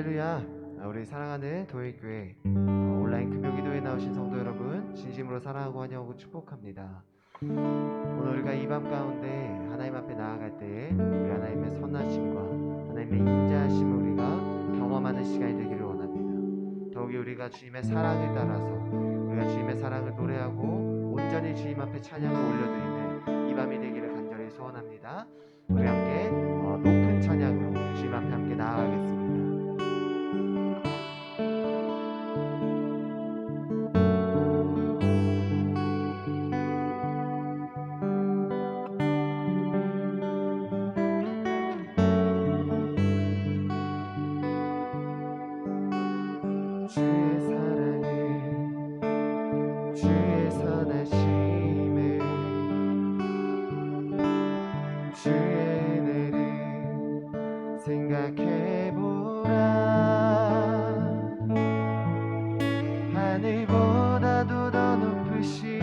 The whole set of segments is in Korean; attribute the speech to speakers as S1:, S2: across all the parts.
S1: 할렐루야. 우리 사랑하는 도예교회 온라인 금요기도에 나오신 성도 여러분, 진심으로 사랑하고 환영하고 축복합니다. 오늘 우리가 이 밤 가운데 하나님 앞에 나아갈 때 우리 하나님의 선하심과 하나님의 인자하심을 우리가 경험하는 시간이 되기를 원합니다. 더욱이 우리가 주님의 사랑을 따라서 우리가 주님의 사랑을 노래하고 온전히 주님 앞에 찬양을 올려드리는 이 밤이 되기를 간절히 소원합니다. 우리 함께 높은 찬양으로 주님 앞에 함께 나아가겠습니다. 주의 사랑을 주의 선하심을 주의 은혜를 생각해보라. 하늘보다도 더 높으신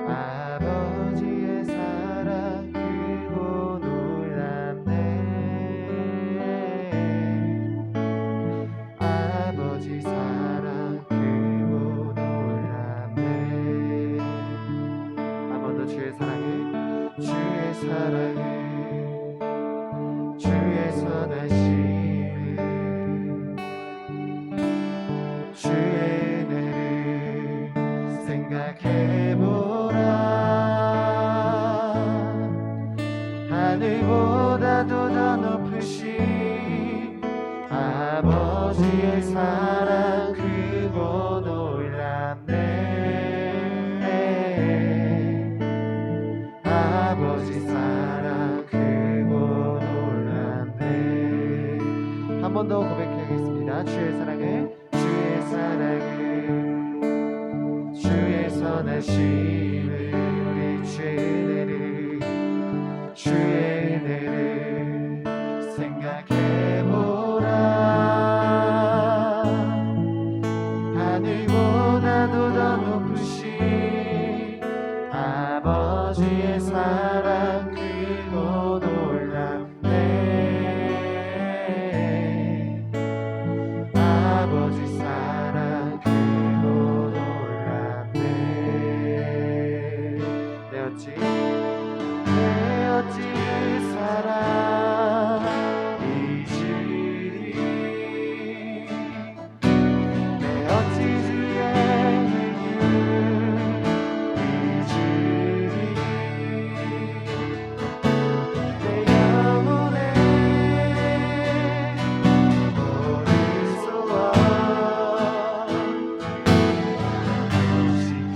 S1: 아버지의 사랑 크고 놀랍네. 아버지 사랑 크고 놀랍네. 한 번 더 주의 사랑을 주의 선하심을 주의 은혜를 생각해보라. 하늘보다도 더 높으신 아버지의 사랑 크고 놀랍네. 아버지 사랑 크고 놀랍네. 한 번 더 고백하겠습니다. 주의 사랑을 주의 선하심을 우리 주의 은혜를 생각해보라. 하늘보다도 더 높으신 아버지의 사랑 크고 놀랍네. 아버지 사랑 크고 놀랍네. 내 어찌 그 사랑 잊으리. 내 어찌 주의 은혜를 잊으리. 내 영혼에 오늘 소원 하시기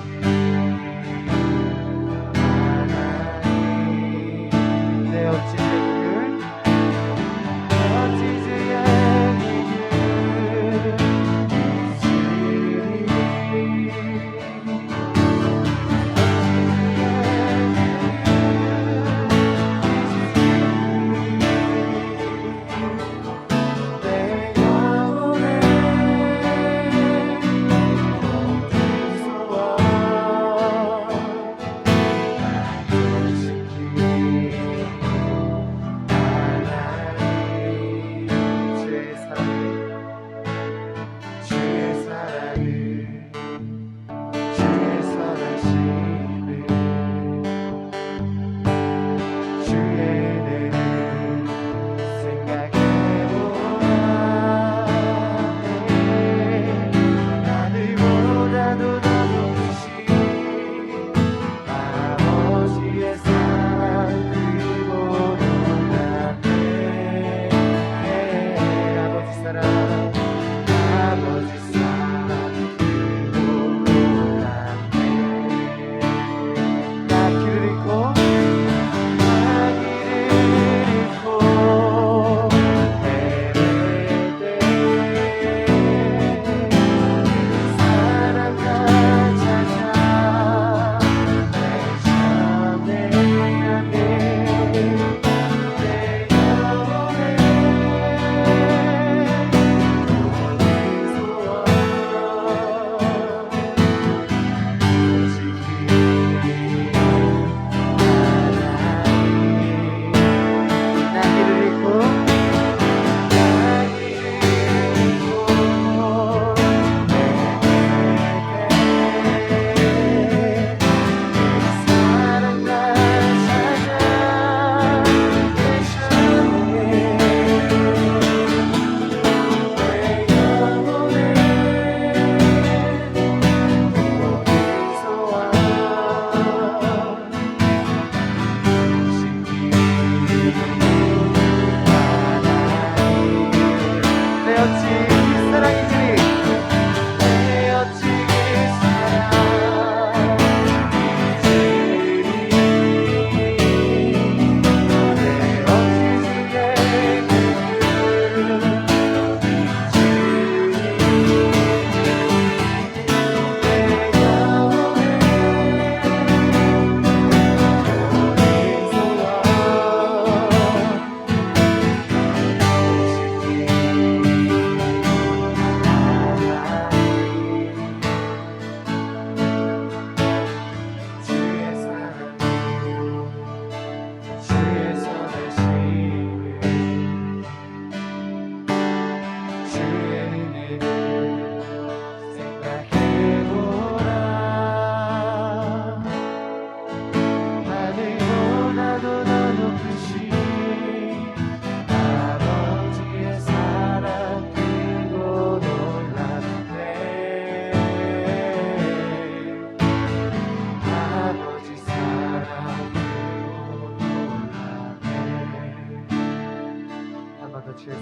S1: 주의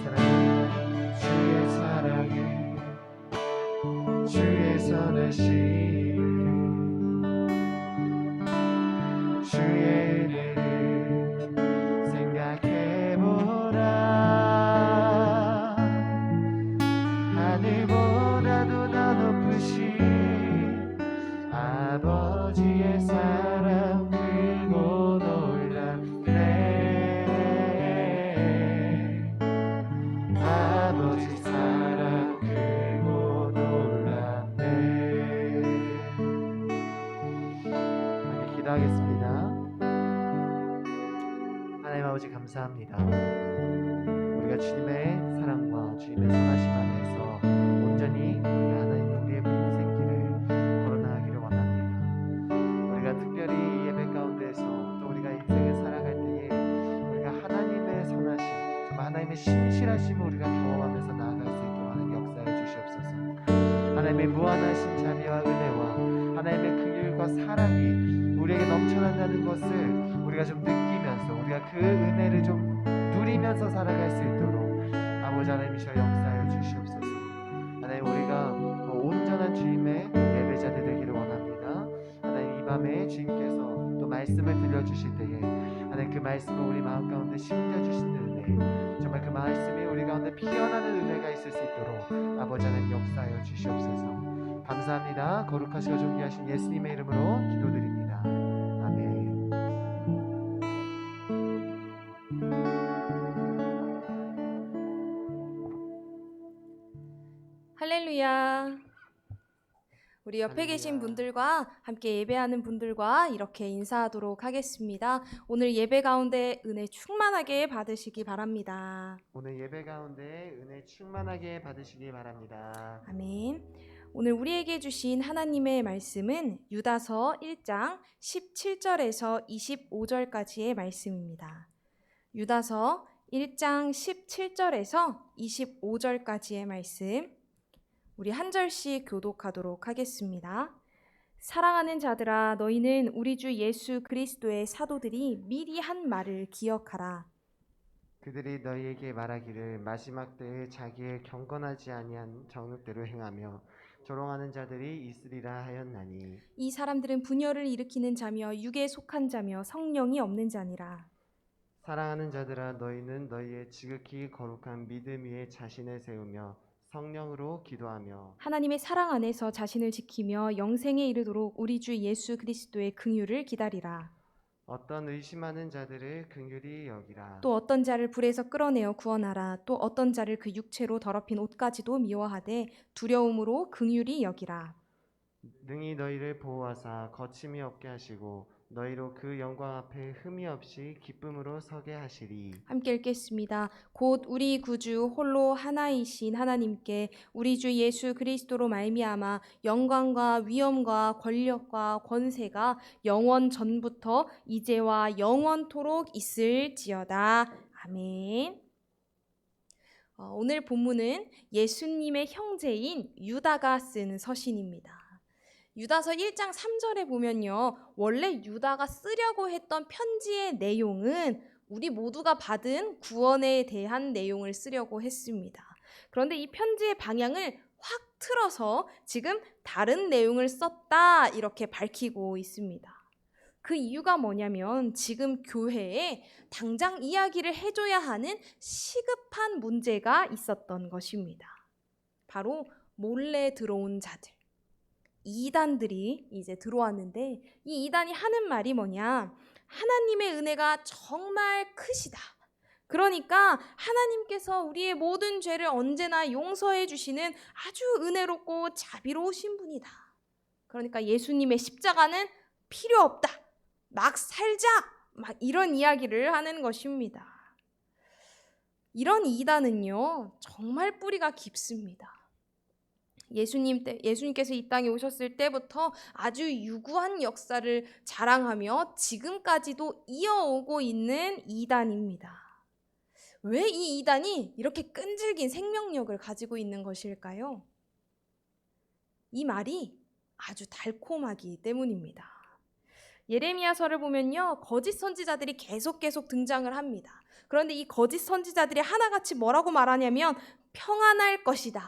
S1: 사랑을 주의 선하심 주의 은혜를 생각해보라 하늘보다도 더 높으신 아버지의 사랑 크고 놀랍네 아버지 사랑 크고 놀랍네. 함께 기도하겠습니다. 하나님 아버지 감사합니다. 우리가 주님의 사랑과 주님의 선하심 안에서 온전히 우리가 하나님 우리의 인생길을 걸어나가기를 원합니다. 우리가 특별히 이 예배 가운데에서 또 우리가 인생을 살아갈 때에 우리가 하나님의 선하심 정말 하나님의 신실하심을 우리가 경험하면서 나아갈 수 있도록 하나님 역사해 주시옵소서. 하나님의 무한하신 자비와 은혜와 하나님의 긍휼과 사랑이 우리에게 넘쳐난다는 것을 우리가 좀 느끼면서 우리가 그 은혜를 좀 누리면서 살아갈 수 있도록 아버지 하나님이셔 역사하여 주시옵소서. 하나님 우리가 온전한 주님의 예배자들 되기를 원합니다. 하나님 이 밤에 주님께서 또 말씀을 들려주실 때에 하나님 그 말씀을 우리 마음 가운데 심겨주시는 은혜 정말 그 말씀이 우리 가운데 피어나는 은혜가 있을 수 있도록 아버지 하나님 역사하여 주시옵소서. 감사합니다. 거룩하시고 존귀하신 예수님의 이름으로 기도드립니다. 아멘.
S2: 할렐루야. 우리 옆에
S1: 할렐루야.
S2: 계신 분들과 함께 예배하는 분들과 이렇게 인사하도록 하겠습니다. 오늘 예배 가운데 은혜 충만하게 받으시기 바랍니다.
S1: 오늘 예배 가운데 은혜 충만하게 받으시기 바랍니다.
S2: 아멘. 오늘 우리에게 주신 하나님의 말씀은 유다서 1장 17절에서 25절까지의 말씀입니다. 유다서 1장 17절에서 25절까지의 말씀 우리 한 절씩 교독하도록 하겠습니다. 사랑하는 자들아 너희는 우리 주 예수 그리스도의 사도들이 미리 한 말을 기억하라.
S1: 그들이 너희에게 말하기를 마지막 때에 자기의 경건하지 아니한 정욕대로 행하며 조롱하는 자들이 있으리라 하였나니
S2: 이 사람들은 분열을 일으키는 자며 육에 속한 자며 성령이 없는 자니라.
S1: 사랑하는 자들아 너희는 너희의 지극히 거룩한 믿음 위에 자신을 세우며 성령으로 기도하며
S2: 하나님의 사랑 안에서 자신을 지키며 영생에 이르도록 우리 주 예수 그리스도의 긍휼을 기다리라.
S1: 어떤 의심하는 자들을 긍휼히 여기라.
S2: 또 어떤 자를 불에서 끌어내어 구원하라. 또 어떤 자를 그 육체로 더럽힌 옷까지도 미워하되 두려움으로 긍휼히 여기라.
S1: 능히 너희를 보호하사 거침이 없게 하시고 너희로 그 영광 앞에 흠이 없이 기쁨으로 서게 하시리.
S2: 함께 읽겠습니다. 곧 우리 구주 홀로 하나이신 하나님께 우리 주 예수 그리스도로 말미암아 영광과 위엄과 권력과 권세가 영원 전부터 이제와 영원토록 있을지어다. 아멘. 오늘 본문은 예수님의 형제인 유다가 쓴 서신입니다. 유다서 1장 3절에 보면요. 원래 유다가 쓰려고 했던 편지의 내용은 우리 모두가 받은 구원에 대한 내용을 쓰려고 했습니다. 그런데 이 편지의 방향을 확 틀어서 지금 다른 내용을 썼다 이렇게 밝히고 있습니다. 그 이유가 뭐냐면 지금 교회에 당장 이야기를 해줘야 하는 시급한 문제가 있었던 것입니다. 바로 몰래 들어온 자들. 이단들이 이제 들어왔는데 이 이단이 하는 말이 뭐냐? 하나님의 은혜가 정말 크시다. 그러니까 하나님께서 우리의 모든 죄를 언제나 용서해 주시는 아주 은혜롭고 자비로우신 분이다. 그러니까 예수님의 십자가는 필요 없다. 막 살자. 막 이런 이야기를 하는 것입니다. 이런 이단은요, 정말 뿌리가 깊습니다. 예수님께서 이 땅에 오셨을 때부터 아주 유구한 역사를 자랑하며 지금까지도 이어오고 있는 이단입니다. 왜 이 이단이 이렇게 끈질긴 생명력을 가지고 있는 것일까요? 이 말이 아주 달콤하기 때문입니다. 예레미야서를 보면요, 거짓 선지자들이 계속 등장을 합니다. 그런데 이 거짓 선지자들이 하나같이 뭐라고 말하냐면 평안할 것이다.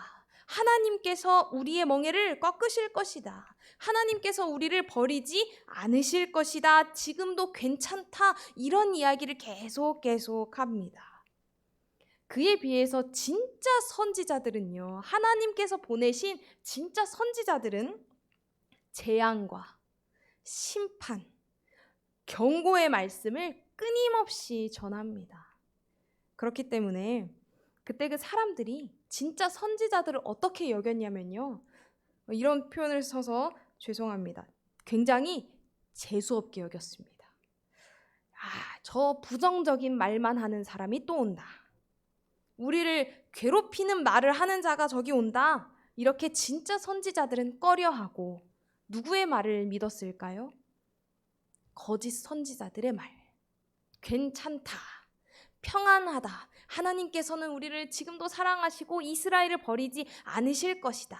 S2: 하나님께서 우리의 멍에를 꺾으실 것이다. 하나님께서 우리를 버리지 않으실 것이다. 지금도 괜찮다. 이런 이야기를 계속 합니다. 그에 비해서 진짜 선지자들은요, 하나님께서 보내신 진짜 선지자들은 재앙과 심판, 경고의 말씀을 끊임없이 전합니다. 그렇기 때문에 그때 그 사람들이 진짜 선지자들을 어떻게 여겼냐면요, 이런 표현을 써서 죄송합니다. 굉장히 재수없게 여겼습니다. 저 부정적인 말만 하는 사람이 또 온다. 우리를 괴롭히는 말을 하는 자가 저기 온다. 이렇게 진짜 선지자들은 꺼려하고 누구의 말을 믿었을까요? 거짓 선지자들의 말. 괜찮다. 평안하다. 하나님께서는 우리를 지금도 사랑하시고 이스라엘을 버리지 않으실 것이다.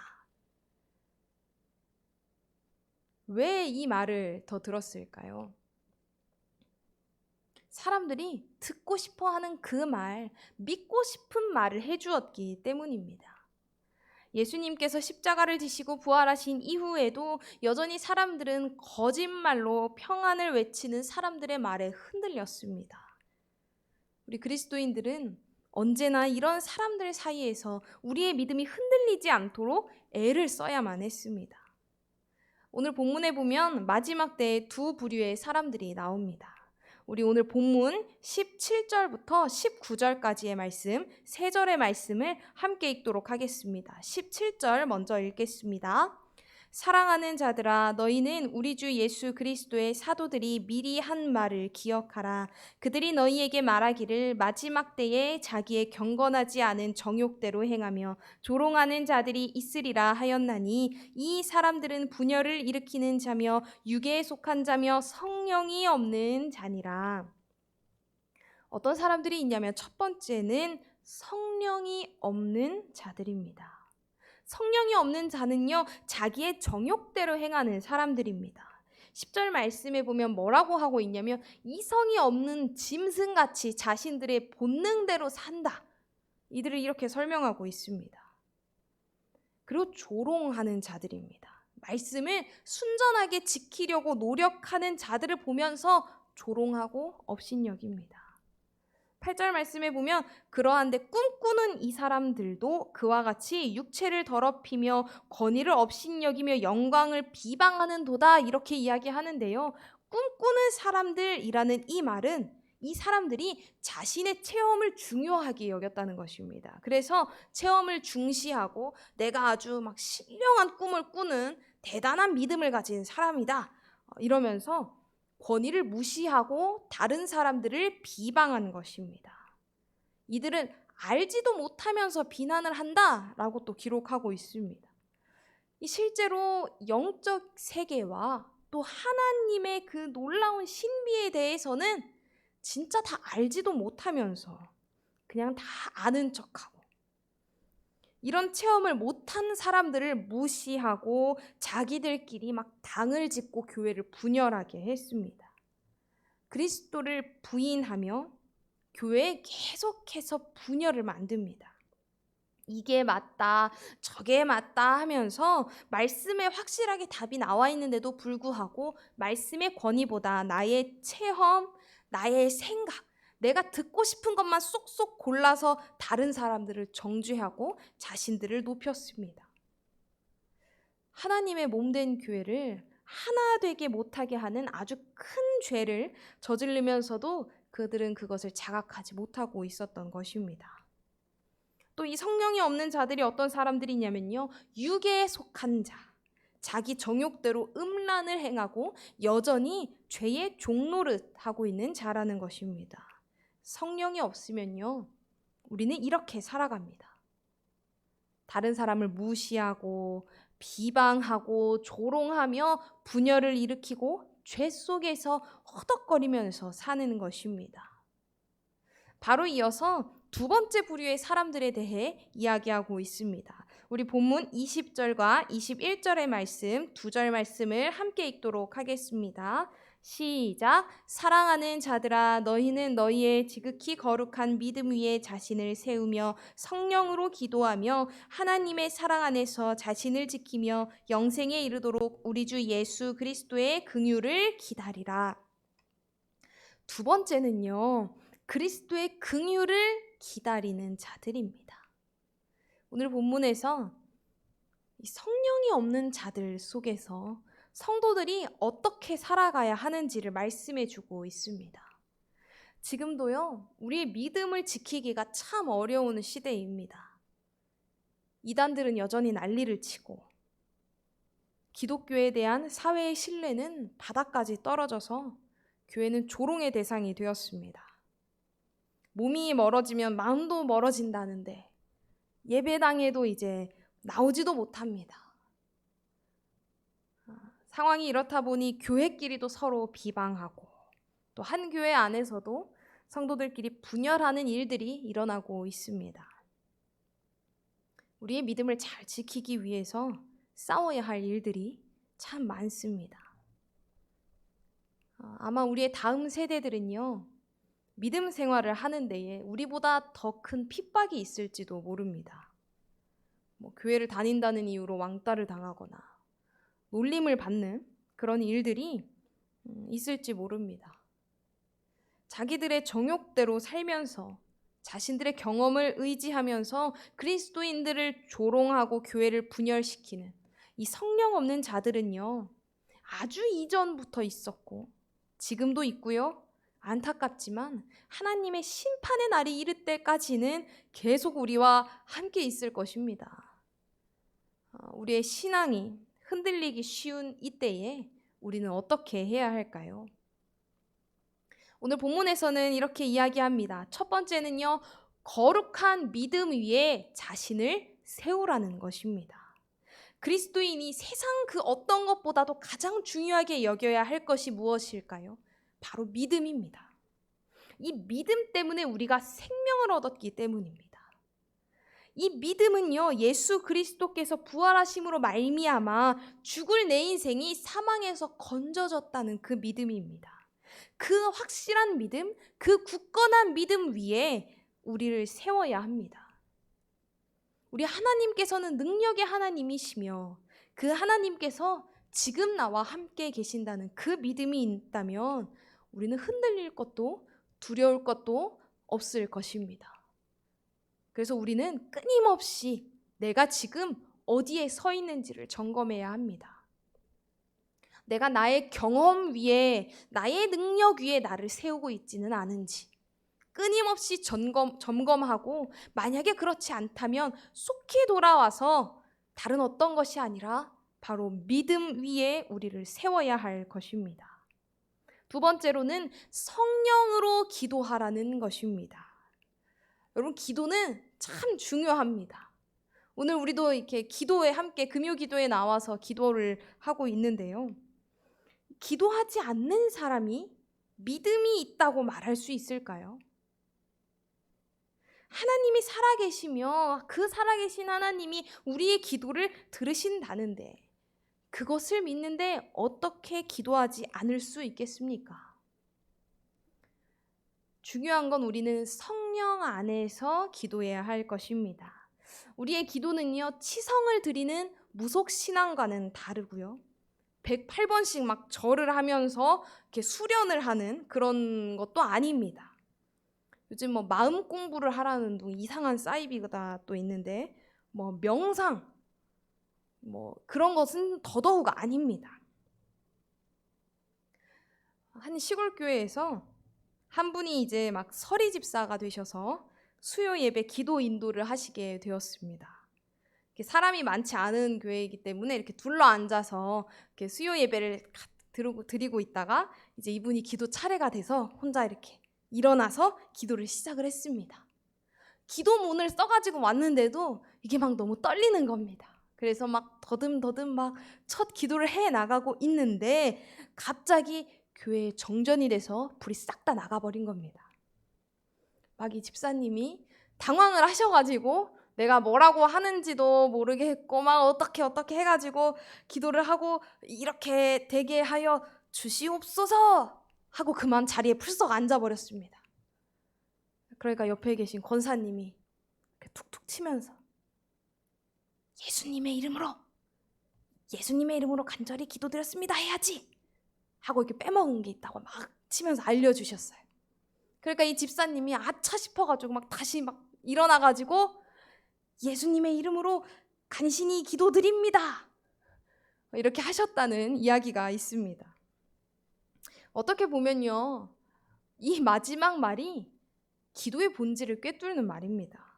S2: 왜 이 말을 더 들었을까요? 사람들이 듣고 싶어 하는 그 말, 믿고 싶은 말을 해주었기 때문입니다. 예수님께서 십자가를 지시고 부활하신 이후에도 여전히 사람들은 거짓말로 평안을 외치는 사람들의 말에 흔들렸습니다. 우리 그리스도인들은 언제나 이런 사람들 사이에서 우리의 믿음이 흔들리지 않도록 애를 써야만 했습니다. 오늘 본문에 보면 마지막 때에 두 부류의 사람들이 나옵니다. 우리 오늘 본문 17절부터 19절까지의 말씀, 세 절의 말씀을 함께 읽도록 하겠습니다. 17절 먼저 읽겠습니다. 사랑하는 자들아, 너희는 우리 주 예수 그리스도의 사도들이 미리 한 말을 기억하라. 그들이 너희에게 말하기를 마지막 때에 자기의 경건하지 않은 정욕대로 행하며 조롱하는 자들이 있으리라 하였나니, 이 사람들은 분열을 일으키는 자며 육에 속한 자며 성령이 없는 자니라. 어떤 사람들이 있냐면 첫 번째는 성령이 없는 자들입니다. 성령이 없는 자는요, 자기의 정욕대로 행하는 사람들입니다. 10절 말씀에 보면 뭐라고 하고 있냐면 이성이 없는 짐승같이 자신들의 본능대로 산다. 이들을 이렇게 설명하고 있습니다. 그리고 조롱하는 자들입니다. 말씀을 순전하게 지키려고 노력하는 자들을 보면서 조롱하고 업신여깁니다. 8절 말씀에 보면 그러한데 꿈꾸는 이 사람들도 그와 같이 육체를 더럽히며 권위를 업신여기며 영광을 비방하는 도다, 이렇게 이야기하는데요. 꿈꾸는 사람들이라는 이 말은 이 사람들이 자신의 체험을 중요하게 여겼다는 것입니다. 그래서 체험을 중시하고 내가 아주 막 신령한 꿈을 꾸는 대단한 믿음을 가진 사람이다, 이러면서 권위를 무시하고 다른 사람들을 비방하는 것입니다. 이들은 알지도 못하면서 비난을 한다라고 또 기록하고 있습니다. 실제로 영적 세계와 또 하나님의 그 놀라운 신비에 대해서는 진짜 다 알지도 못하면서 그냥 다 아는 척하고, 이런 체험을 못한 사람들을 무시하고 자기들끼리 막 당을 짓고 교회를 분열하게 했습니다. 그리스도를 부인하며 교회에 계속해서 분열을 만듭니다. 이게 맞다, 저게 맞다 하면서 말씀에 확실하게 답이 나와 있는데도 불구하고 말씀의 권위보다 나의 체험, 나의 생각, 내가 듣고 싶은 것만 쏙쏙 골라서 다른 사람들을 정죄하고 자신들을 높였습니다. 하나님의 몸된 교회를 하나 되게 못하게 하는 아주 큰 죄를 저지르면서도 그들은 그것을 자각하지 못하고 있었던 것입니다. 또 이 성령이 없는 자들이 어떤 사람들이냐면요, 육에 속한 자, 자기 정욕대로 음란을 행하고 여전히 죄의 종노릇하고 있는 자라는 것입니다. 성령이 없으면요, 우리는 이렇게 살아갑니다. 다른 사람을 무시하고 비방하고 조롱하며 분열을 일으키고 죄 속에서 허덕거리면서 사는 것입니다. 바로 이어서 두 번째 부류의 사람들에 대해 이야기하고 있습니다. 우리 본문 20절과 21절의 말씀, 두 절 말씀을 함께 읽도록 하겠습니다. 시작. 사랑하는 자들아, 너희는 너희의 지극히 거룩한 믿음 위에 자신을 세우며 성령으로 기도하며 하나님의 사랑 안에서 자신을 지키며 영생에 이르도록 우리 주 예수 그리스도의 긍휼을 기다리라. 두 번째는요, 그리스도의 긍휼을 기다리는 자들입니다. 오늘 본문에서 이 성령이 없는 자들 속에서 성도들이 어떻게 살아가야 하는지를 말씀해 주고 있습니다. 지금도요, 우리의 믿음을 지키기가 참 어려운 시대입니다. 이단들은 여전히 난리를 치고 기독교에 대한 사회의 신뢰는 바닥까지 떨어져서 교회는 조롱의 대상이 되었습니다. 몸이 멀어지면 마음도 멀어진다는데 예배당에도 이제 나오지도 못합니다. 상황이 이렇다 보니 교회끼리도 서로 비방하고 또 한 교회 안에서도 성도들끼리 분열하는 일들이 일어나고 있습니다. 우리의 믿음을 잘 지키기 위해서 싸워야 할 일들이 참 많습니다. 아마 우리의 다음 세대들은요, 믿음 생활을 하는 데에 우리보다 더 큰 핍박이 있을지도 모릅니다. 교회를 다닌다는 이유로 왕따를 당하거나 놀림을 받는 그런 일들이 있을지 모릅니다. 자기들의 정욕대로 살면서 자신들의 경험을 의지하면서 그리스도인들을 조롱하고 교회를 분열시키는 이 성령 없는 자들은요, 아주 이전부터 있었고 지금도 있고요. 안타깝지만 하나님의 심판의 날이 이를 때까지는 계속 우리와 함께 있을 것입니다. 우리의 신앙이 흔들리기 쉬운 이때에 우리는 어떻게 해야 할까요? 오늘 본문에서는 이렇게 이야기합니다. 첫 번째는요, 거룩한 믿음 위에 자신을 세우라는 것입니다. 그리스도인이 세상 그 어떤 것보다도 가장 중요하게 여겨야 할 것이 무엇일까요? 바로 믿음입니다. 이 믿음 때문에 우리가 생명을 얻었기 때문입니다. 이 믿음은요, 예수 그리스도께서 부활하심으로 말미암아 죽을 내 인생이 사망에서 건져졌다는 그 믿음입니다. 그 확실한 믿음, 그 굳건한 믿음 위에 우리를 세워야 합니다. 우리 하나님께서는 능력의 하나님이시며 그 하나님께서 지금 나와 함께 계신다는 그 믿음이 있다면 우리는 흔들릴 것도 두려울 것도 없을 것입니다. 그래서 우리는 끊임없이 내가 지금 어디에 서 있는지를 점검해야 합니다. 내가 나의 경험 위에, 나의 능력 위에 나를 세우고 있지는 않은지 끊임없이 점검하고, 만약에 그렇지 않다면 속히 돌아와서 다른 어떤 것이 아니라 바로 믿음 위에 우리를 세워야 할 것입니다. 두 번째로는 성령으로 기도하라는 것입니다. 여러분, 기도는 참 중요합니다. 오늘 우리도 이렇게 기도에 함께 금요 기도에 나와서 기도를 하고 있는데요. 기도하지 않는 사람이 믿음이 있다고 말할 수 있을까요? 하나님이 살아계시며 그 살아계신 하나님이 우리의 기도를 들으신다는데 그것을 믿는데 어떻게 기도하지 않을 수 있겠습니까? 중요한 건 우리는 성령 안에서 기도해야 할 것입니다. 우리의 기도는요, 치성을 드리는 무속신앙과는 다르고요. 108번씩 막 절을 하면서 이렇게 수련을 하는 그런 것도 아닙니다. 요즘 마음 공부를 하라는 이상한 사이비가 또 있는데 명상 그런 것은 더더욱 아닙니다. 한 시골 교회에서 한 분이 이제 막 서리 집사가 되셔서 수요 예배 기도 인도를 하시게 되었습니다. 사람이 많지 않은 교회이기 때문에 이렇게 둘러 앉아서 이렇게 수요 예배를 드리고 있다가 이제 이분이 기도 차례가 돼서 혼자 이렇게 일어나서 기도를 시작을 했습니다. 기도문을 써가지고 왔는데도 이게 막 너무 떨리는 겁니다. 그래서 막 더듬더듬 막 첫 기도를 해 나가고 있는데 갑자기 교회에 정전이 돼서 불이 싹 다 나가버린 겁니다. 막 이 집사님이 당황을 하셔가지고 내가 뭐라고 하는지도 모르겠고 막 어떻게 해가지고 기도를 하고 이렇게 되게 하여 주시옵소서 하고 그만 자리에 풀썩 앉아버렸습니다. 그러니까 옆에 계신 권사님이 이렇게 툭툭 치면서 예수님의 이름으로 간절히 기도드렸습니다 해야지 하고 이렇게 빼먹은 게 있다고 막 치면서 알려주셨어요. 그러니까 이 집사님이 아차 싶어가지고 막 다시 막 일어나가지고 예수님의 이름으로 간신히 기도드립니다 이렇게 하셨다는 이야기가 있습니다. 어떻게 보면요, 이 마지막 말이 기도의 본질을 꿰뚫는 말입니다.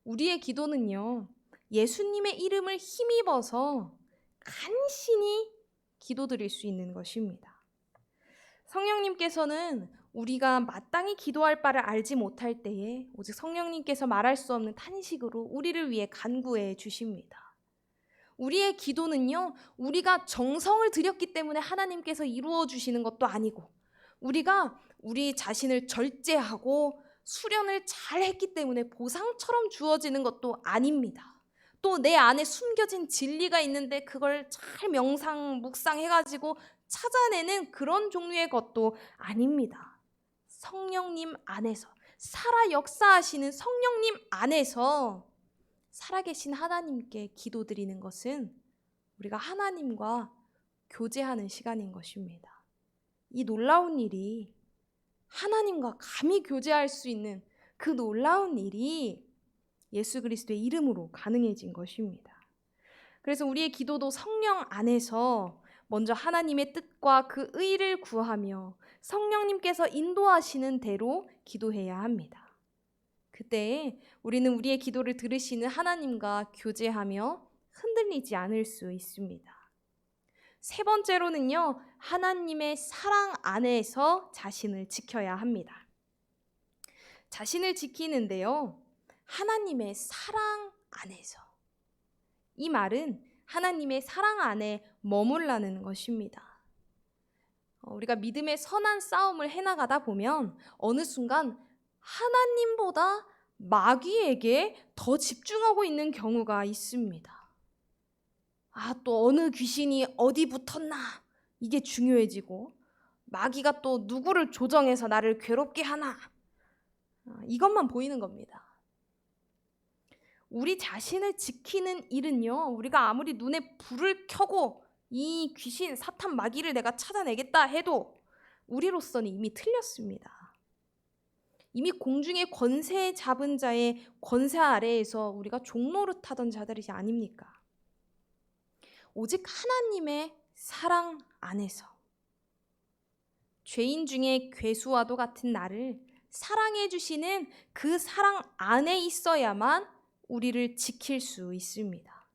S2: 우리의 기도는요, 예수님의 이름을 힘입어서 간신히 기도드릴 수 있는 것입니다. 성령님께서는 우리가 마땅히 기도할 바를 알지 못할 때에 오직 성령님께서 말할 수 없는 탄식으로 우리를 위해 간구해 주십니다. 우리의 기도는요, 우리가 정성을 들였기 때문에 하나님께서 이루어 주시는 것도 아니고, 우리가 우리 자신을 절제하고 수련을 잘 했기 때문에 보상처럼 주어지는 것도 아닙니다. 또 내 안에 숨겨진 진리가 있는데 그걸 잘 명상, 묵상해가지고 찾아내는 그런 종류의 것도 아닙니다. 성령님 안에서, 살아 역사하시는 성령님 안에서 살아계신 하나님께 기도드리는 것은 우리가 하나님과 교제하는 시간인 것입니다. 이 놀라운 일이, 하나님과 감히 교제할 수 있는 그 놀라운 일이 예수 그리스도의 이름으로 가능해진 것입니다. 그래서 우리의 기도도 성령 안에서 먼저 하나님의 뜻과 그 의를 구하며 성령님께서 인도하시는 대로 기도해야 합니다. 그때 우리는 우리의 기도를 들으시는 하나님과 교제하며 흔들리지 않을 수 있습니다. 세 번째로는요, 하나님의 사랑 안에서 자신을 지켜야 합니다. 자신을 지키는데요, 하나님의 사랑 안에서. 이 말은 하나님의 사랑 안에 머물라는 것입니다. 우리가 믿음의 선한 싸움을 해나가다 보면 어느 순간 하나님보다 마귀에게 더 집중하고 있는 경우가 있습니다. 또 어느 귀신이 어디 붙었나 이게 중요해지고, 마귀가 또 누구를 조정해서 나를 괴롭게 하나, 이것만 보이는 겁니다. 우리 자신을 지키는 일은요, 우리가 아무리 눈에 불을 켜고 이 귀신, 사탄, 마귀를 내가 찾아내겠다 해도 우리로서는 이미 틀렸습니다. 이미 공중의 권세 잡은 자의 권세 아래에서 우리가 종노릇하던 자들이 아닙니까? 오직 하나님의 사랑 안에서 죄인 중에 괴수와도 같은 나를 사랑해 주시는 그 사랑 안에 있어야만 우리를 지킬 수 있습니다.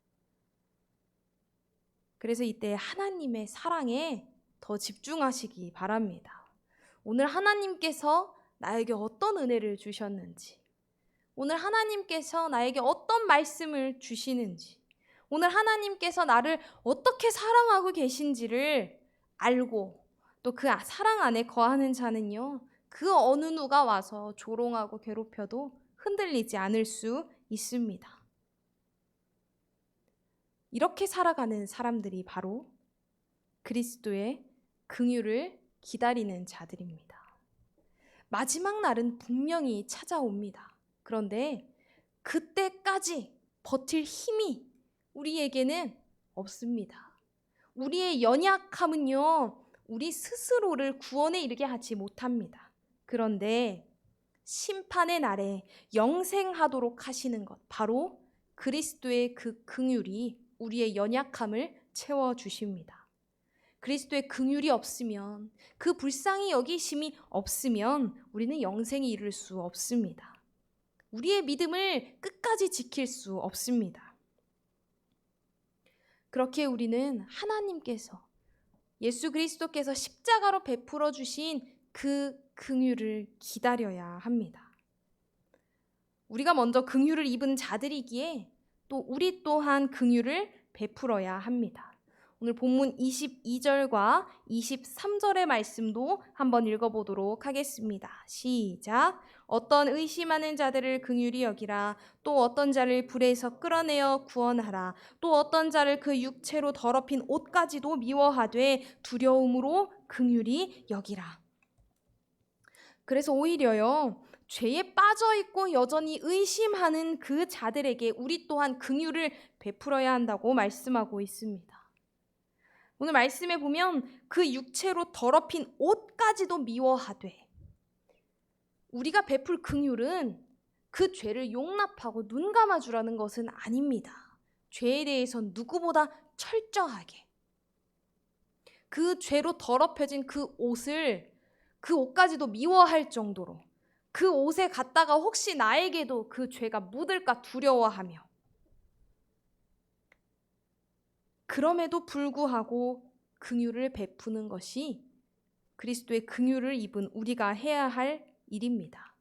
S2: 그래서 이때 하나님의 사랑에 더 집중하시기 바랍니다. 오늘 하나님께서 나에게 어떤 은혜를 주셨는지, 오늘 하나님께서 나에게 어떤 말씀을 주시는지, 오늘 하나님께서 나를 어떻게 사랑하고 계신지를 알고 또 그 사랑 안에 거하는 자는요, 그 어느 누가 와서 조롱하고 괴롭혀도 흔들리지 않을 수 있습니다. 이렇게 살아가는 사람들이 바로 그리스도의 긍휼을 기다리는 자들입니다. 마지막 날은 분명히 찾아옵니다. 그런데 그때까지 버틸 힘이 우리에게는 없습니다. 우리의 연약함은요, 우리 스스로를 구원에 이르게 하지 못합니다. 그런데 심판의 날에 영생하도록 하시는 것, 바로 그리스도의 그 긍휼이 우리의 연약함을 채워주십니다. 그리스도의 긍휼이 없으면, 그 불쌍히 여기심이 없으면 우리는 영생에 이를 수 없습니다. 우리의 믿음을 끝까지 지킬 수 없습니다. 그렇게 우리는 하나님께서, 예수 그리스도께서 십자가로 베풀어 주신 그 긍휼을 기다려야 합니다. 우리가 먼저 긍휼을 입은 자들이기에 또 우리 또한 긍휼을 베풀어야 합니다. 오늘 본문 22절과 23절의 말씀도 한번 읽어보도록 하겠습니다. 시작. 어떤 의심하는 자들을 긍휼히 여기라. 또 어떤 자를 불에서 끌어내어 구원하라. 또 어떤 자를 그 육체로 더럽힌 옷까지도 미워하되 두려움으로 긍휼히 여기라. 그래서 오히려요, 죄에 빠져 있고 여전히 의심하는 그 자들에게 우리 또한 긍휼을 베풀어야 한다고 말씀하고 있습니다. 오늘 말씀에 보면 그 육체로 더럽힌 옷까지도 미워하되, 우리가 베풀 긍휼은 그 죄를 용납하고 눈 감아주라는 것은 아닙니다. 죄에 대해서 누구보다 철저하게 그 죄로 더럽혀진 그 옷까지도 미워할 정도로 그 옷에 갔다가 혹시 나에게도 그 죄가 묻을까 두려워하며, 그럼에도 불구하고 긍휼을 베푸는 것이 그리스도의 긍휼을 입은 우리가 해야 할 일입니다.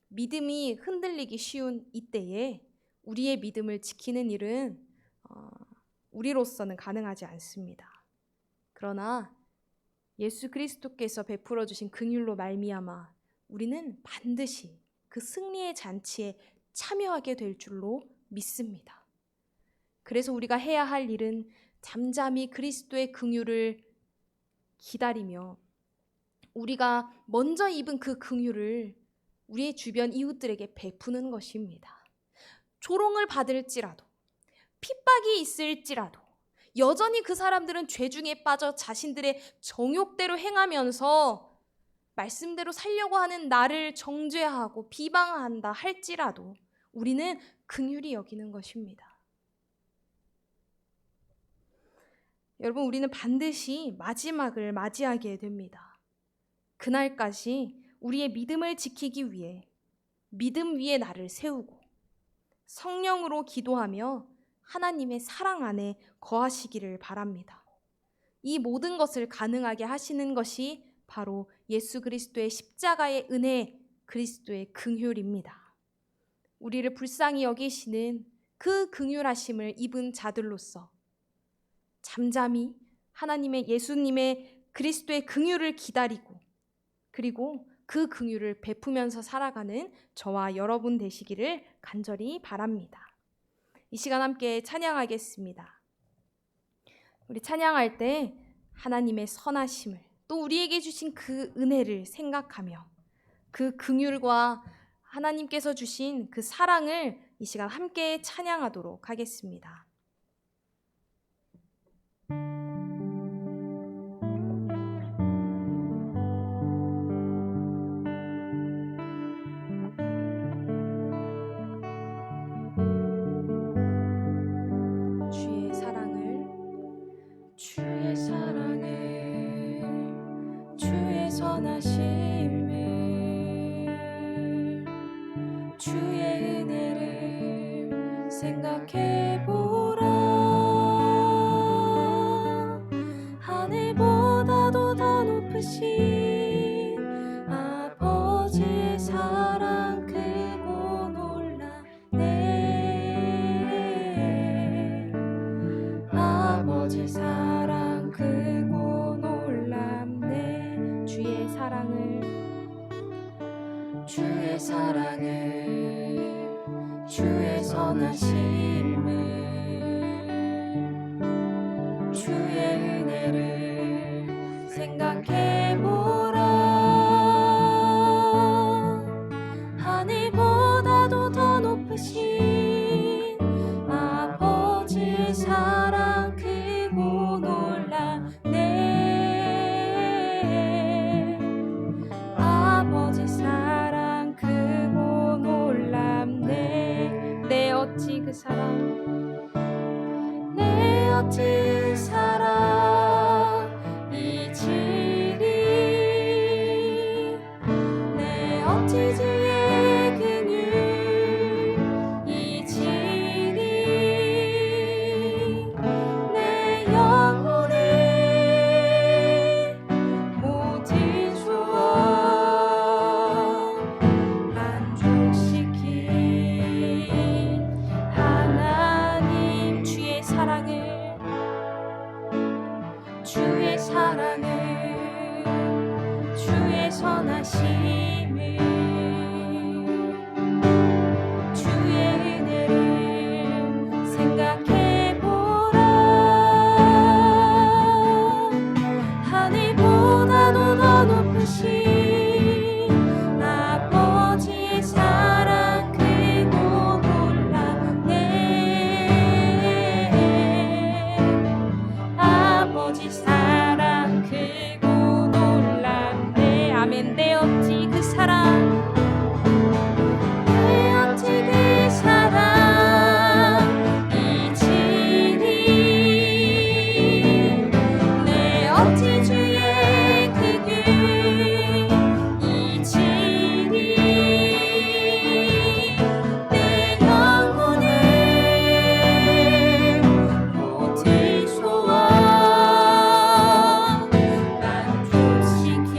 S2: 믿음이 흔들리기 쉬운 이때에 우리의 믿음을 지키는 일은 우리로서는 가능하지 않습니다. 그러나 예수 그리스도께서 베풀어 주신 긍휼로 말미암아 우리는 반드시 그 승리의 잔치에 참여하게 될 줄로 믿습니다. 그래서 우리가 해야 할 일은 잠잠히 그리스도의 긍휼을 기다리며 우리가 먼저 입은 그 긍휼을 우리의 주변 이웃들에게 베푸는 것입니다. 조롱을 받을지라도, 핍박이 있을지라도 여전히 그 사람들은 죄 중에 빠져 자신들의 정욕대로 행하면서 말씀대로 살려고 하는 나를 정죄하고 비방한다 할지라도 우리는 긍휼히 여기는 것입니다. 여러분, 우리는 반드시 마지막을 맞이하게 됩니다. 그날까지 우리의 믿음을 지키기 위해 믿음 위에 나를 세우고 성령으로 기도하며 하나님의 사랑 안에 거하시기를 바랍니다. 이 모든 것을 가능하게 하시는 것이 바로 예수 그리스도의 십자가의 은혜, 그리스도의 긍휼입니다. 우리를 불쌍히 여기시는 그 긍휼하심을 입은 자들로서 잠잠히 하나님의 예수님의 그리스도의 긍휼을 기다리고 그리고 그 긍휼을 베푸면서 살아가는 저와 여러분 되시기를 간절히 바랍니다. 이 시간 함께 찬양하겠습니다. 우리 찬양할 때 하나님의 선하심을 또 우리에게 주신 그 은혜를 생각하며 그 긍휼과 하나님께서 주신 그 사랑을 이 시간 함께 찬양하도록 하겠습니다. 주의 사랑을 주의 선하심을 주의 은혜를 생각해보라. 하늘보다도 더 높으신 아버지의 사랑 크고 놀랍네. 아버지 사랑 크고 놀랍네. 주의 사랑을 주의 선하심을 주의 은혜를 생각해보라. 하늘보다도 더 높으신 아버지의 사랑 크고 놀랍네. 아버지 사랑 크고 놀랍네. 내 어찌 그 사랑 잊으리. 내 어찌 주의 긍휼 잊으리. 내 영혼을 모두 주어 만족시킨 하나님. 주의 사랑을 선하심을 주의 은혜를 생각해보라. 하늘보다도 더 높으신 아버지의 사랑 크고 놀랍네. 아버지 사랑 크고 놀랍네. 아멘. 내 어찌 그 사랑, 내 어찌 그 사랑 이치니. 내 어찌 주의 크기 이치니. 내 영혼의 모든 소원 만족시킨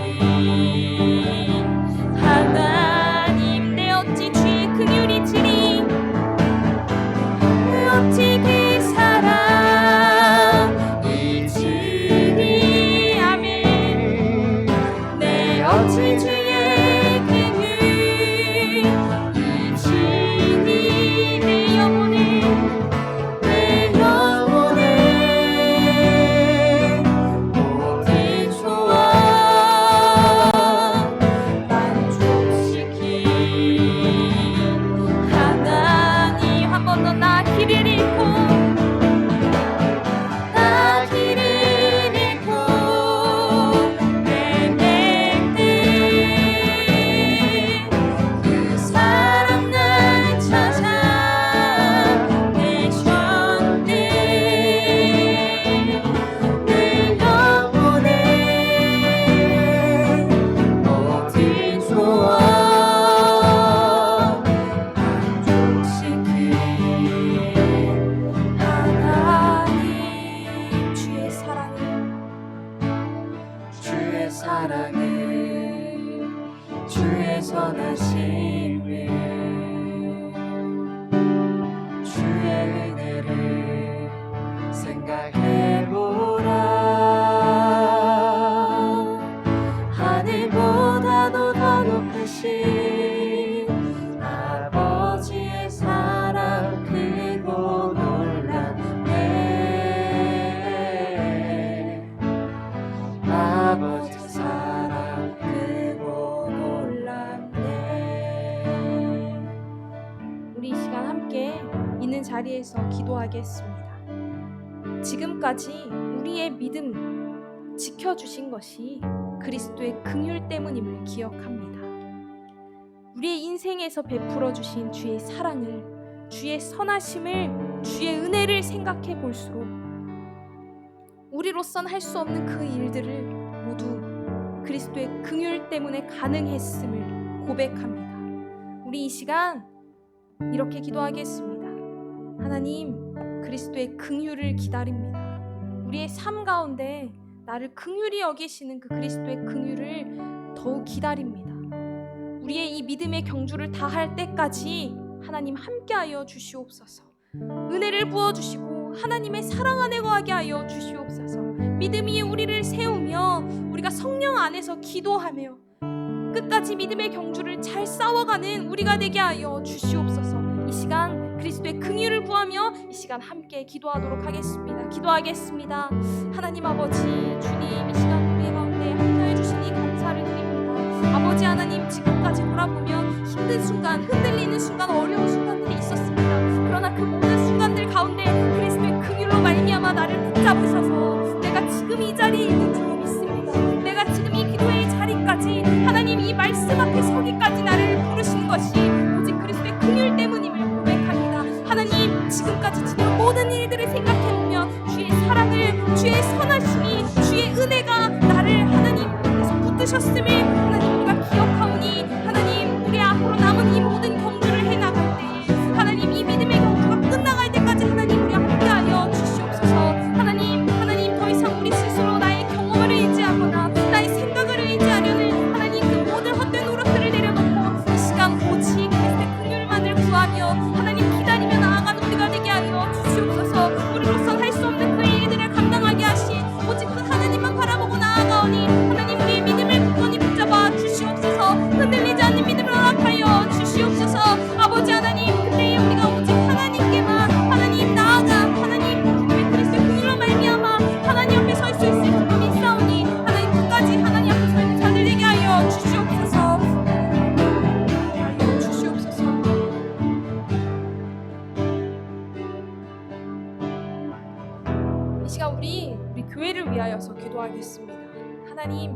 S2: 하나님. 내 어찌 주의 긍휼이 지리. 내 어찌 그 사랑 이치니. 아멘. 내 어찌 주의 긍휼 이치니. 내 영혼의 모든 소원 만족시킨 하나님. 한 번 더 나 길을 잃고, 나 길을 잃고 헤맬 때 그 사랑 날 찾아내셨네. 내 영혼의 모든 소원 만족시킨 하나님. 주의 사랑을 주의 선하심을 주의 은혜를 생각해보라. 하늘보다도 더 높으신 아버지의 사랑 크고 놀랍네. 아버지 사랑 크고 놀랍네. 우리 이 시간 함께 있는 자리에서 기도하겠습니다. 지금까지 우리의 믿음 지켜주신 것이 그리스도의 긍휼 때문임을 기억합니다. 우리의 인생에서 베풀어 주신 주의 사랑을, 주의 선하심을, 주의 은혜를 생각해 볼수록 우리로선 할 수 없는 그 일들을 모두 그리스도의 긍휼 때문에 가능했음을 고백합니다. 우리 이 시간 이렇게 기도하겠습니다. 하나님, 그리스도의 긍휼을 기다립니다. 우리의 삶 가운데 나를 긍휼히 여기시는 그 그리스도의 긍휼을 더욱 기다립니다. 우리의 이 믿음의 경주를 다할 때까지 하나님 함께하여 주시옵소서. 은혜를 부어주시고 하나님의 사랑 안에 거하게 하여 주시옵소서. 믿음 위에 우리를 세우며 우리가 성령 안에서 기도하며 끝까지 믿음의 경주를 잘 싸워가는 우리가 되게 하여 주시옵소서. 이 시간 그리스도의 긍휼을 구하며 이 시간 함께 기도하도록 하겠습니다. 기도하겠습니다. 하나님 아버지, 주님, 이 시간 우리 가운데 함께해 주시니 감사를 드립니다. 아버지 하나님, 지금까지 돌아보면 힘든 순간, 흔들리는 순간, 어려운 순간들이 있었습니다. 그러나 그 모든 순간들 가운데 그리스도의 긍휼로 말미암아 나를 붙잡으셔서 내가 지금 이 자리에 있는 줄 믿습니다. 내가 지금 이 기도의 자리까지, 하나님 이 말씀 앞에 서기까지 나를 부르신 것이 오직 그리스도의 긍휼 때문임을 고백합니다. 하나님, 지금까지 지낸 모든 일들을 생각해보면 주의 사랑을, 주의 선하심이, 주의 은혜가 나를 하나님께서 붙드셨음을 하나님 우리가 기억하오니, 하나님 우리 앞으로 남은 이 모든 경주를 해나갈 때 하나님 이 믿음의 경주가 끝나갈 때까지 하나님 우리 함께하여 주시옵소서. 하나님 더 이상 우리 스스로 나의 경험을 의지하거나 나의 생각을 의지하려는 하나님 그 모든 헛된 노력들을 내려놓고 이 시간 오직 그리스도의 긍휼만을 구하며 하나님 기다리며 나아가는 우리가 되게 하여 주시옵소서. 우리로선 할 수 없는 그 일들을 감당하게 하신 오직 그 하나님만 바라보고 나아가오니 하나님 우리의 믿음을 굳건히 붙잡아 주시옵소서. 기도하겠습니다. 하나님,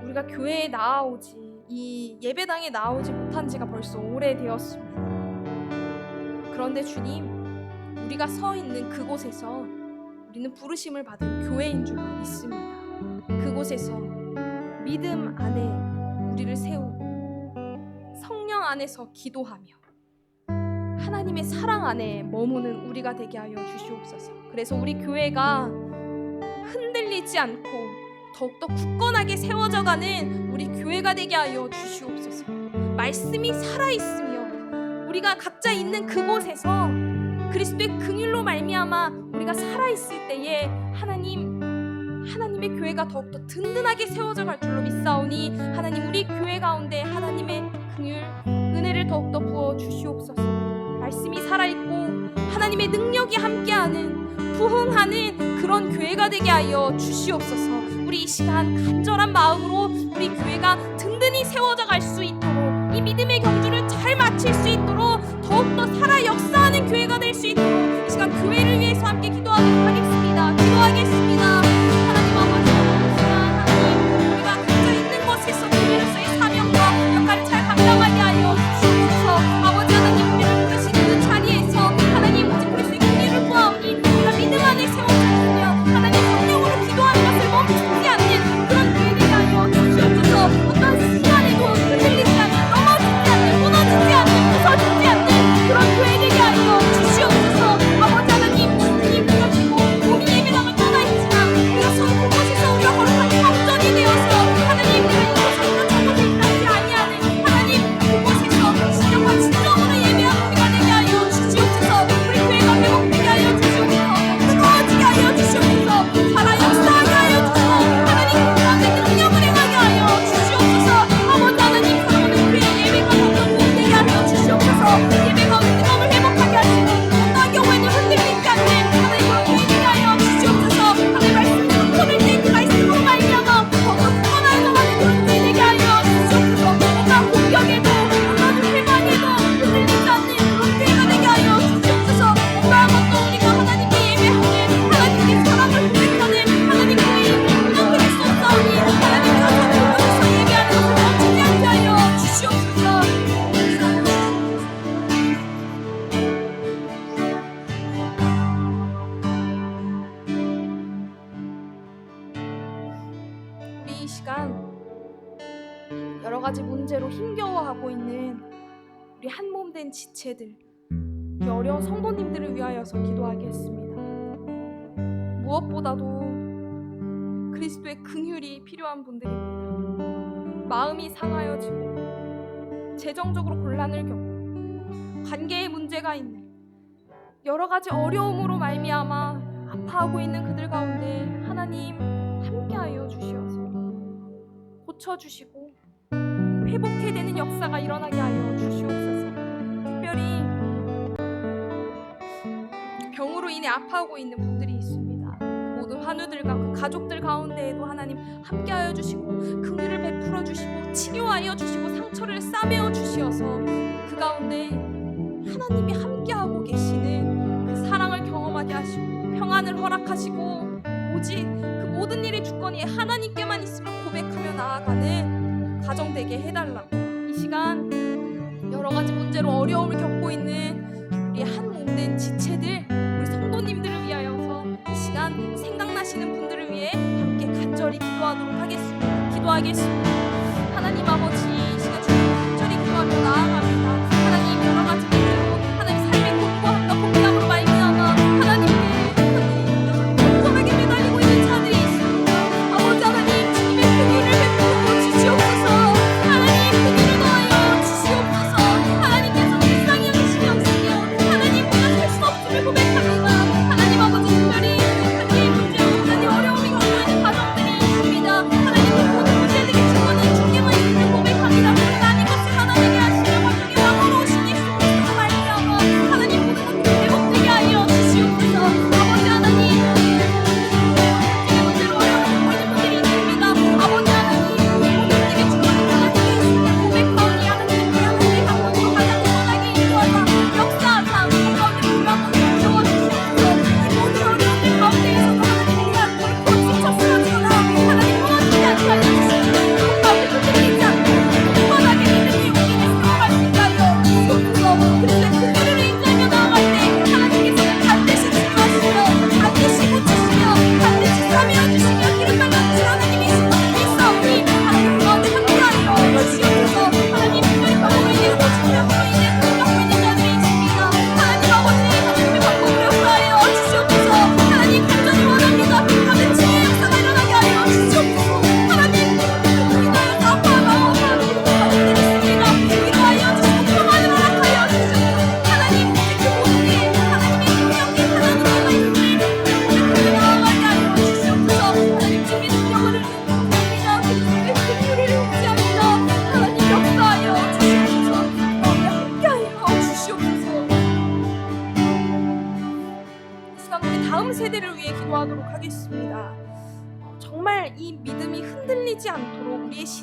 S2: 우리가 교회에 나아오지, 이 예배당에 나오지 못한 지가 벌써 오래되었습니다. 그런데 주님, 우리가 서 있는 그곳에서 우리는 부르심을 받은 교회인 줄 믿습니다. 그곳에서 믿음 안에 우리를 세우고 성령 안에서 기도하며 하나님의 사랑 안에 머무는 우리가 되게 하여 주시옵소서. 그래서 우리 교회가 흔들리지 않고 더욱더 굳건하게 세워져가는 우리 교회가 되게 하여 주시옵소서. 말씀이 살아있으며 우리가 각자 있는 그곳에서 그리스도의 긍휼로 말미암아 우리가 살아있을 때에 하나님의 교회가 더욱더 든든하게 세워져 갈 줄로 믿사오니 하나님, 우리 교회 가운데 하나님의 긍휼, 은혜를 더욱더 부어 주시옵소서. 말씀이 살아있고 하나님의 능력이 함께하는 부흥하는 그런 교회가 되게 하여 주시옵소서. 우리 이 시간 간절한 마음으로 우리 교회가 든든히 세워져 갈 수 있도록, 이 믿음의 경주를 잘 마칠 수 있도록, 더욱더 살아 역사하는 교회가 될 수 있도록 이 시간 교회를 위해서 함께 기도하도록 하겠습니다. 기도하겠습니다. 하나님 아버지, 이 시간 하나님, 우리가 각자 있는 곳에서 교회로서의 사명과 역할을 잘 감당하게 하여 주시옵소서. 아버지 하나님, 우리를 부르시는 그 자리에서 하나님, 오직 그리스도의 긍휼을 구하오니 우리가 믿음 안에 세워져 있으며 하나님 성령으로 기도하는 것을 멈추지 않는 그런 교회 되게 하여 주시옵소서. 어떤 시간에도 흔들리지 않는, 넘어지지 않는, 무너지지 않는, 부서지지 않는 그런 교회 되게 하여 주시옵소서. 아버지 하나님, 주님 그러시고 우리 예배당을 떠나 있지만 우리가 서 그곳에서 우리가 거룩한 성전이 되어서 하나님, 내가 이곳에 있는 저곳에 있지 아니하는 하나님, 그곳에서 진정과 진정으로 예배하는 우리가 되게 하여 주시옵소서. 우리 교회가 회복되게 하여 주시옵소서. 뜨거워지게 하여 주시옵소서. 살아 역사하게 하여 주시고 하나님, 그 가운데 능력을 행하게 하여 주시옵소서. 아버지 하나님, 사랑하는 교회 예배가 더욱더 부흥되게 하여 주시옵소서. 예배 가운데 뜨거움을 회복하게 하시고 어떠한 경우에는 흔들리지 않는 하나님 그런 교회 되게 하여 주시옵소서. 하나님 말씀대로 손을 떼지 말씀으로 말미암아 더욱더 굳건하여져가는 그런 교회 되게 하여 주시옵소서. 어떠한 공격에도 어떠한 회방에도 흔들리지 않는 그런 교회가 되게 하여 주시옵소서. 어떠한 것도 우리가 하나님께 예배하는, 하나님께 사랑을 고백하는 하나님 교회인 무너뜨릴 수 없사오니 하나님 가서 그곳에서 예배하는 것을 멈추지 않게 하여 주시옵소서. 우리 이 시간 여러 가지 문제로 힘겨워하고 있는 우리 한 몸 된 지체들, 이 어려운 성도님들을 위하여서 기도하겠습니다. 무엇보다도 그리스도의 긍휼이 필요한 분들입니다. 마음이 상하여지고 재정적으로 곤란을 겪고 관계에 문제가 있는 여러 가지 어려움으로 말미암아 아파하고 있는 그들 가운데 하나님 함께하여 주시어서 고쳐주시고 회복해되는 역사가 일어나게 하여 주시옵소서. 특별히 병으로 인해 아파하고 있는 분들이 있습니다. 그 모든 환우들과 그 가족들 가운데에도 하나님 함께하여 주시고 긍휼을 베풀어 주시고 치료하여 주시고 상처를 싸매어 주시어서 그 가운데 하나님이 함께하고 계시는 그 사랑을 경험하게 하시고 평안을 허락하시고 오직 그 모든 일의 주권이 하나님께만 있음을 고백하며 나아가는 가정 되게 해달라고, 이 시간 여러 가지 문제로 어려움을 겪고 있는 우리 한 몸된 지체들, 우리 성도님들을 위하여서 이 시간 생각나시는 분들을 위해 함께 간절히 기도하겠습니다. 하나님 아버지, 이 시간 주님 간절히 기도하며 나아갑니다. 하나님 여러 가지 문제로 하나님 삶의 공부함과 공개함으로 말미암아 하나님께 건강하게 매달리고 있는 자들이 있습니다. 아버지 하나님, 주님의 긍휼을 베풀어 주시옵소서. 하나님 긍휼을 더하여 주시옵소서. 하나님께서 불쌍히 여기시며 하나님보다 살 수 없음을 고백합니다. 하나님 아버지, 특별히 관계의 문제로 하나님 어려움이 겪고 있는 가정들이 있습니다. 하나님 그 모든 문제들의 주권은 주님만 있음을 고백합니다.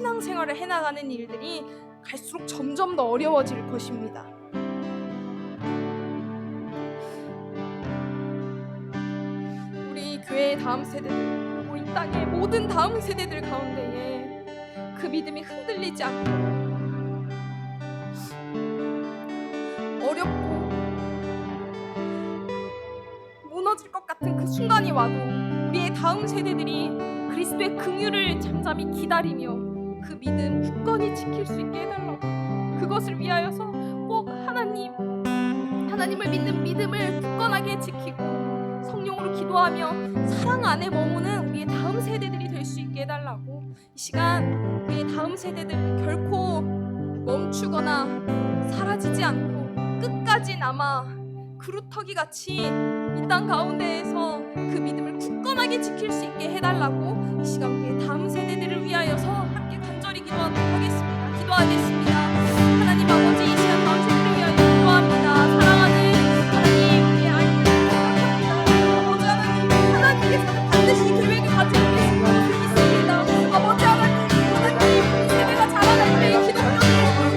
S2: 신앙생활을 해나가는 일들이 갈수록 점점 더 어려워질 것입니다. 우리 교회의 다음 세대들, 그리고 이 땅의 모든 다음 세대들 가운데에 그 믿음이 흔들리지 않고 어렵고 무너질 것 같은 그 순간이 와도 우리의 다음 세대들이 그리스도의 긍휼을 잠잠히 기다리며 그 믿음 굳건히 지킬 수 있게 해달라고, 그것을 위하여서 꼭 하나님을 믿는 믿음을 굳건하게 지키고 성령으로 기도하며 사랑 안에 머무는 우리의 다음 세대들이 될 수 있게 해달라고, 이 시간 우리의 다음 세대들 결코 멈추거나 사라지지 않고 끝까지 남아 그루터기 같이 이 땅 가운데에서 그 믿음을 굳건하게 지킬 수 있게 해달라고, 이 시간 우리의 다음 세대들을 위하여서 함께 간절히 기도하도록 하겠습니다. 기도하겠습니다. 하나님 아버지, 이 시간 다음 세대를 위하여 기도합니다. 사랑하는 하나님, 우리의 아이들을 생각합니다. 아버지 하나님, 하나님께서는 반드시 계획을 가지고 계신 것을 믿습니다. 아버지 하나님, 우리 세대가 자라날 때 기독교를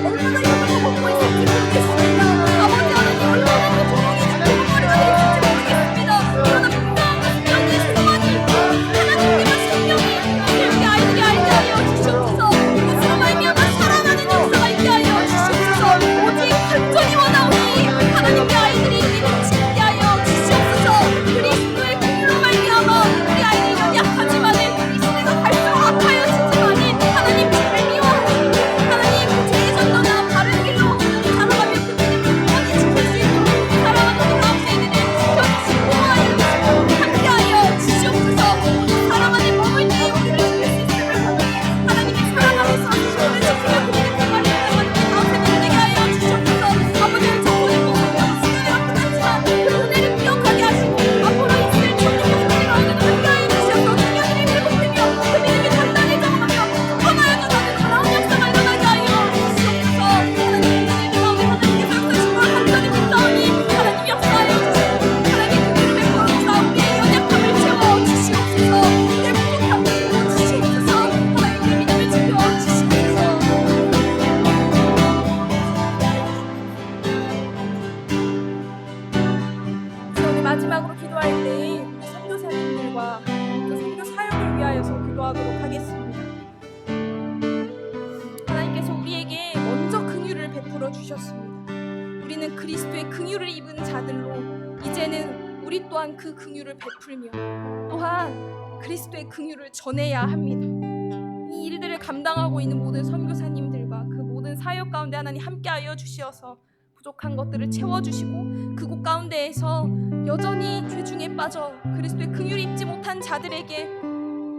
S2: 얼마나 힘을 먹고 있을지 모르겠습니다. 아버지 하나님, 얼마나 더 조롱이 죽어버리가 될지 모르겠습니다. 그러나 분명한 것은 여기에 소망이 있고 하나님께서 생명이 우리 아이들이 알게 하여 주시옵소서. 그것으로 말미암아 살아나는 역사가 있게 하여 주시옵소서. 오직 간절히 원하오니 하나님의 아이들이 믿음 짓게 하여 주시옵소서. 그리스도의 긍휼로 말미암아 우리 아이들 연약하지만은 이 시대가 갈수록 악하여지지만은 하나님 주를 미워하고 하나님 죄의 전도나 바른 길로 살아가며 그 믿음을 굳건히 지킬 수 있도록 살아가는 우리 다음 세대를 지켜주시고 함께하여 주시옵소서. 사랑 안에 머물 때 우리를 지킬 수 있음을 보니 하나님의 사랑 안에서 주님을 지키며 그 믿음 생활을 해나가는 우리 다음 세대를 되게 하여 주시옵소서. 아버지를 찾고 있고 성경은 시간이 아프지만 그 은혜를 기억하게 하시고 앞으로 있을 천국의 세대 가운데도 함께하여 주셔서 성령의 힘을 보태며 그 믿음이 단단해져가며 굳건하여 가는 놀라운 역사가 일어나게 하여 주시옵소서. 하나님 그 가운데 하나님께서 역사하신 걸 간절히 믿사오니 하나님 역사하여 주시고 하나님 그 믿음의 보루사 우리의 연약함을 채워주시옵소서. 우리의 부족함을 채워주시옵소서. 하나님 그 믿음을 지켜주시옵소서. 오늘 마지막으로 기도할 때 우리 선교사님들과 또 선교 사역을 위하여서 기도하도록 하겠습니다. 하나님께서 우리에게 먼저 긍휼을 베풀어 주셨습니다. 우리는 그리스도의 긍휼을 입은 자들로 이제는 우리 또한 그 긍휼을 베풀며 또한 그리스도의 긍휼을 전해야 합니다. 이 일들을 감당하고 있는 모든 선교사님들과 그 모든 사역 가운데 하나님 함께하여 주시어서 부족한 것들을 채워주시고 그곳 가운데에서 여전히 죄 중에 빠져 그리스도의 긍휼을 입지 못한 자들에게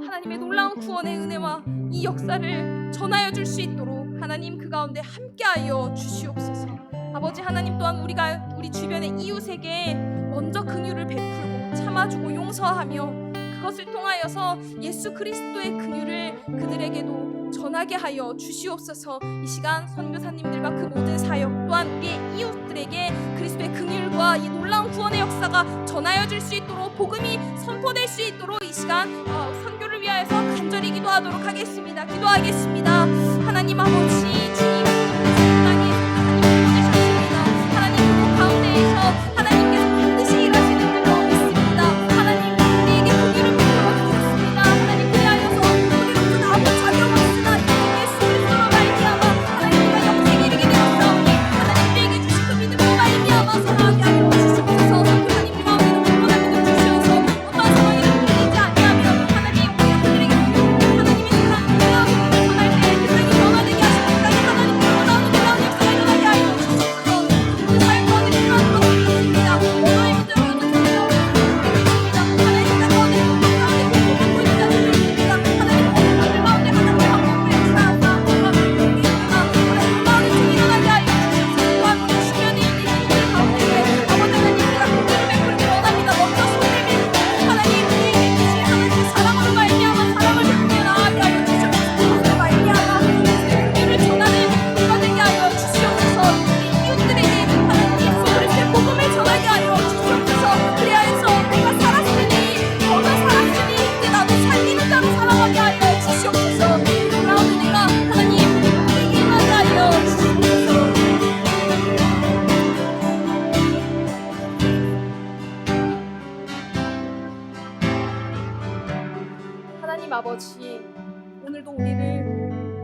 S2: 하나님의 놀라운 구원의 은혜와 이 역사를 전하여 줄 수 있도록 하나님 그 가운데 함께하여 주시옵소서. 아버지 하나님 또한 우리가 우리 주변의 이웃에게 먼저 긍휼을 베풀고 참아주고 용서하며 그것을 통하여서 예수 그리스도의 긍휼을 그들에게도 전하게 하여 주시옵소서. 이 시간 선교사님들과 그 모든 사역 또한 우리의 이웃들에게 그리스도의 긍휼과 이 놀라운 구원의 역사가 전하여 줄 수 있도록 복음이 선포될 수 있도록 이 시간 선교를 위하여서 간절히 기도하도록 하겠습니다. 기도하겠습니다. 하나님 아버지 주님 땅에 하나님 보내셨습니다. 하나님 그 가운데에서 하나님께서 반드시 일하시는 줄로 믿습니다. 하나님 우리에게 긍휼을 베풀어 주셨습니다. 하나님 그리하여서 우리로서는 아무 자격 없으나 예수 그리스도로 말미암아 하나님과 영생에 이르게 되었사오니 하나님 우리에게 주신 그 믿음으로 말미암아 살아가게 하여 주시옵소서. 하나님 가운데로 굳건한 믿음 주시어서 어떠한 상황에도 흔들리지 아니하며 하나님 우리가 그들에게 하나님의 사랑 긍휼하고 전할 때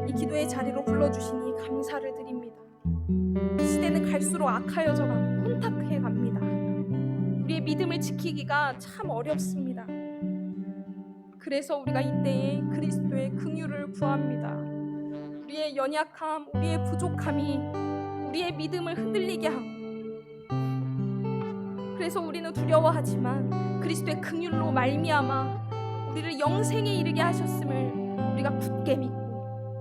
S2: 이 기도의 자리로 불러주시니 감사를 드립니다. 시대는 갈수록 악하여져가 혼탁해 갑니다. 우리의 믿음을 지키기가 참 어렵습니다. 그래서 우리가 이때에 그리스도의 긍휼을 구합니다. 우리의 연약함, 우리의 부족함이 우리의 믿음을 흔들리게 하고, 그래서 우리는 두려워하지만 그리스도의 긍휼로 말미암아 우리를 영생에 이르게 하셨음을 우리가 굳게 믿고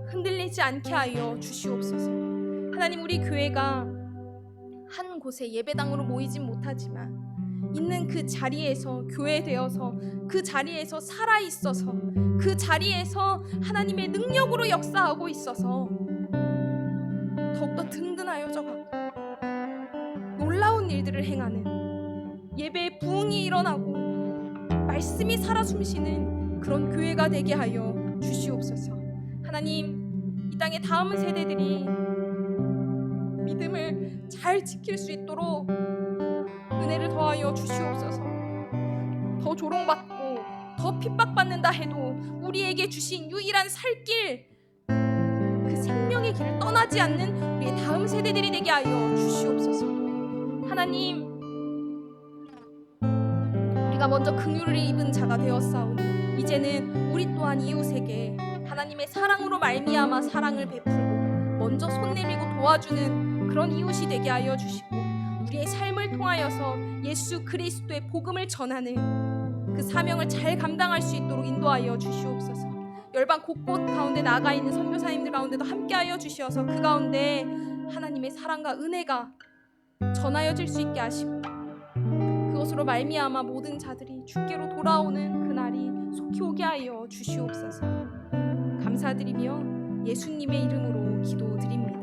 S2: 흔들리지 않게 하여 주시옵소서. 하나님, 우리 교회가 한 곳에 예배당으로 모이진 못하지만 있는 그 자리에서 교회되어서 그 자리에서 살아있어서 그 자리에서 하나님의 능력으로 역사하고 있어서 더욱더 든든하여져 가고 놀라운 일들을 행하는, 예배의 부흥이 일어나고 말씀이 살아 숨쉬는 그런 교회가 되게 하여 주시옵소서. 하나님, 이 땅의 다음 세대들이 믿음을 잘 지킬 수 있도록 은혜를 더하여 주시옵소서. 더 조롱받고 더 핍박받는다 해도 우리에게 주신 유일한 살 길, 그 생명의 길을 떠나지 않는 우리의 다음 세대들이 되게 하여 주시옵소서. 하나님, 우리가 먼저 긍휼을 입은 자가 되었사오니 이제는 우리 또한 이웃에게 하나님의 사랑으로 말미암아 사랑을 베풀고 먼저 손 내밀고 도와주는 그런 이웃이 되게 하여 주시고, 우리의 삶을 통하여서 예수 그리스도의 복음을 전하는 그 사명을 잘 감당할 수 있도록 인도하여 주시옵소서. 열방 곳곳 가운데 나가 있는 선교사님들 가운데도 함께하여 주시어서 그 가운데 하나님의 사랑과 은혜가 전하여질 수 있게 하시고, 그것으로 말미암아 모든 자들이 주께로 돌아오는 그날이 속히 오게 하여 주시옵소서. 감사드리며 예수님의 이름으로 기도드립니다.